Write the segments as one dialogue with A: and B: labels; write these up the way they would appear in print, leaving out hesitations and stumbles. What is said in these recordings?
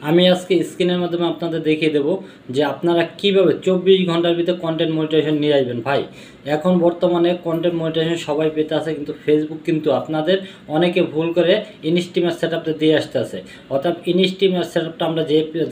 A: আমি আজকে স্ক্রিনের মাধ্যমে আপনাদের দেখিয়ে দেব যে আপনারা কিভাবে 24 ঘন্টার ভিতরে কন্টেন্ট মনিটাইজেশন নিয়ে আসবেন। ভাই এখন বর্তমানে কন্টেন্ট মনিটাইজেশন সবাই পেতে আছে, কিন্তু ফেসবুক কিন্তু আপনাদের অনেকে ভুল করে ইনস্টিমার সেটআপটা দিয়ে আসতে আছে। অর্থাৎ ইনস্টিমার সেটআপটা আমরা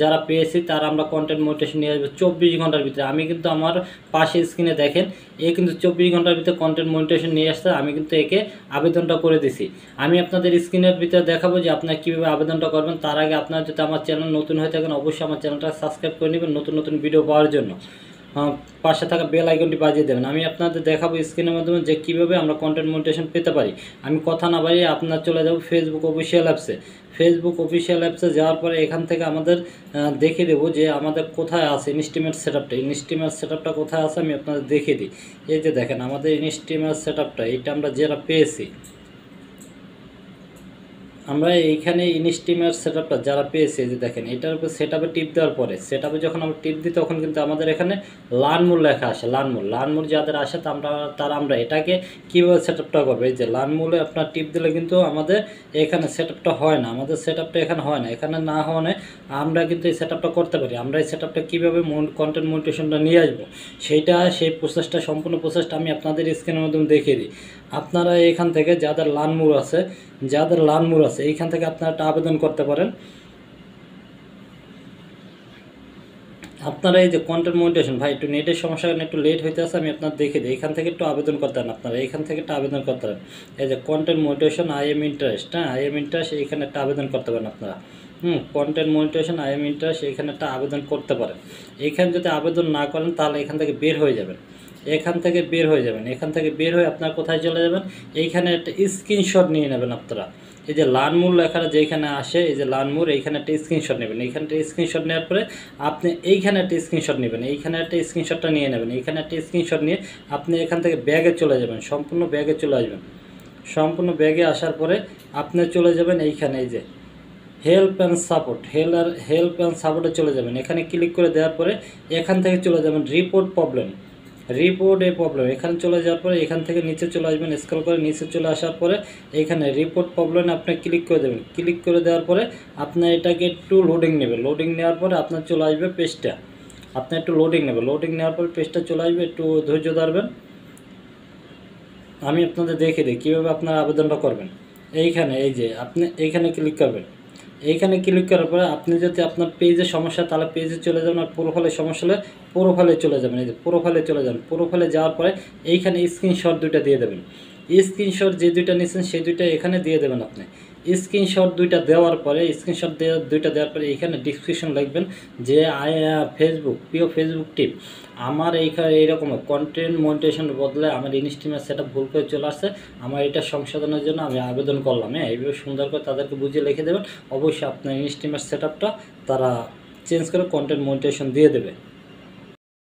A: যারা পেয়েছি তারা আমরা কন্টেন্ট মনিটাইজেশন নিয়ে আসবো 24 ঘন্টার ভিতরে। আমি কিন্তু আমার পাশে স্ক্রিনে দেখেন, এ কিন্তু 24 ঘন্টার ভিতরে কন্টেন্ট মনিটাইজেশন নিয়ে আসছে। আমি কিন্তু একে আবেদনটা করে দিছি। আমি আপনাদের স্ক্রিনের ভিতরে দেখাবো যে আপনারা কীভাবে আবেদনটা করবেন। তার আগে আপনারা যদি আমার চ্যানেল নতুন হয়ে থাকেন অবশ্যই আমার চ্যানেলটা সাবস্ক্রাইব করে নেবেন নতুন নতুন ভিডিও পাওয়ার জন্য। পাশে থাকা বেল আইকনটি বাজিয়ে দেবেন। আমি আপনাদের দেখাবো স্ক্রিনের মাধ্যমে যে কীভাবে আমরা কন্টেন্ট মনিটাইজেশন পেতে পারি। আমি কথা না বাড়িয়ে আপনার চলে যাব ফেসবুক অফিসিয়াল অ্যাপসে। ফেসবুক অফিসিয়াল অ্যাপসে যাওয়ার পরে এখান থেকে আমাদের দেখিয়ে দেবো যে আমাদের কোথায় আছে ইনস্টিমেট সেটআপটা। ইনস্টিমেট সেটআপটা কোথায় আছে আমি আপনাদের দেখিয়ে দিই। এই যে দেখেন আমাদের ইনস্টিমেট সেটআপটা, এটা আমরা যারা পেয়েছি, আমরা এইখানে ইনস্টিমার সেটআপটা যারা পেয়েছি যে দেখেন এটার উপর সেটআপে টিপ দেওয়ার পরে সেটআপে যখন আমরা টিপ দিই তখন কিন্তু আমাদের এখানে লার্ন মোড লেখা আসে। লার্ন মোড যাদের আসে তারা আমরা এটাকে কীভাবে সেটআপটা করবে। এই যে লার্ন মোডে আপনার টিপ দিলে কিন্তু আমাদের এখানে সেটআপটা হয় না, আমাদের সেটআপটা এখানে হয় না। এখানে না হওয়ায় আমরা কিন্তু এই সেটআপটা করতে পারি। আমরা এই সেটআপটা কীভাবে কন্টেন্ট মনিটাইজেশনটা নিয়ে আসবো সেই প্রসেসটা সম্পূর্ণ প্রসেসটা আমি আপনাদের স্ক্রিনের মাধ্যমে দেখিয়ে দিই। আপনারা এখান থেকে যাদের লার্ন মোড আছে এইখান থেকে আপনারা একটা আবেদন করতে পারেন। আপনারা এই যে কন্টেন্ট মনিটাইজেশন, ভাই একটু নেটের সমস্যার কারণে একটু লেট হইতে আছে, আমি আপনার দেখে দিই। এখান থেকে একটু আবেদন করতে পারেন, আপনারা এইখান থেকে একটা আবেদন করতে পারেন। এই যে content monetization I am interest, I am interest, এইখানে একটা আবেদন করতে পারেন আপনারা। Content monetization I am interest, এইখানে একটা আবেদন করতে পারেন। এইখানে যদি আবেদন না করেন তাহলে এখান থেকে বের হয়ে যাবেন। এখান থেকে বের হয়ে আপনারা কোথায় চলে যাবেন, এইখানে একটা স্ক্রিনশট নিয়ে নেবেন আপনারা। এই যে লার্ন মোড লেখাটা যেখানে আসে, এই যে লার্ন মোড, এইখানে একটা স্ক্রিনশট নেবেন। এইখানটা স্ক্রিনশট নেওয়ার পরে আপনি এইখানে একটা স্ক্রিনশট নেবেন, এইখানে একটা স্ক্রিনশটটা নিয়ে নেবেন। এইখানে একটা স্ক্রিনশট নিয়ে আপনি এখান থেকে ব্যাগে চলে যাবেন, সম্পূর্ণ ব্যাগে চলে আসবেন। সম্পূর্ণ ব্যাগে আসার পরে আপনি চলে যাবেন এইখানে, এই যে হেল্প অ্যান্ড সাপোর্টে চলে যাবেন। এখানে ক্লিক করে দেওয়ার পরে এখান থেকে চলে যাবেন রিপোর্ট এ প্রবলেম। এখানে চলে যাওয়ার পরে এখান থেকে নিচে চলে আসবেন, স্ক্রল করে নিচে চলে আসার পরে এইখানে রিপোর্ট প্রবলেমে আপনি ক্লিক করে দেবেন। ক্লিক করে দেওয়ার পরে আপনার এটাকে একটু লোডিং নেবে। লোডিং নেওয়ার পরে আপনার চলে আসবে পেজটা। আপনি একটু লোডিং নেওয়ার পরে পেজটা চলে আসবে, একটু ধৈর্য ধরবেন। আমি আপনাদের দেখে দিই কীভাবে আপনারা আবেদনটা করবেন। এইখানে এই যে আপনি এইখানে ক্লিক করবেন। এইখানে ক্লিক করার পরে আপনি যদি আপনার পেজে সমস্যা তাহলে পেজে চলে যাবেন, আর প্রোফাইলে সমস্যা হলে প্রোফাইলে চলে যাবেন। এই যে প্রোফাইলে চলে যান। প্রোফাইলে যাওয়ার পরে এইখানে স্ক্রিনশট দুইটা দিয়ে দেবেন। স্ক্রিনশট যে দুইটা নিয়েছেন সেই দুইটা এখানে দিয়ে দেবেন। আপনি স্ক্রিনশট দুইটা দেওয়ার পরে দেওয়ার পরে এইখানে ডিসক্রিপশন লিখবেন যে প্রিয় ফেসবুক টিম, আমার এইরকম কন্টেন্ট মনিটাইজেশন বদলে আমার ইনস্টিমেট সেটআপ ভুল করে চলে আসছে, আমার এটা সংশোধনের জন্য আমি আবেদন করলাম। এইভাবে সুন্দর করে তাদেরকে বুঝিয়ে লিখে দেবেন। অবশ্যই আপনার ইনস্টিমেট সেটআপটা তারা চেঞ্জ করে কন্টেন্ট মনিটাইজেশন দিয়ে দেবে।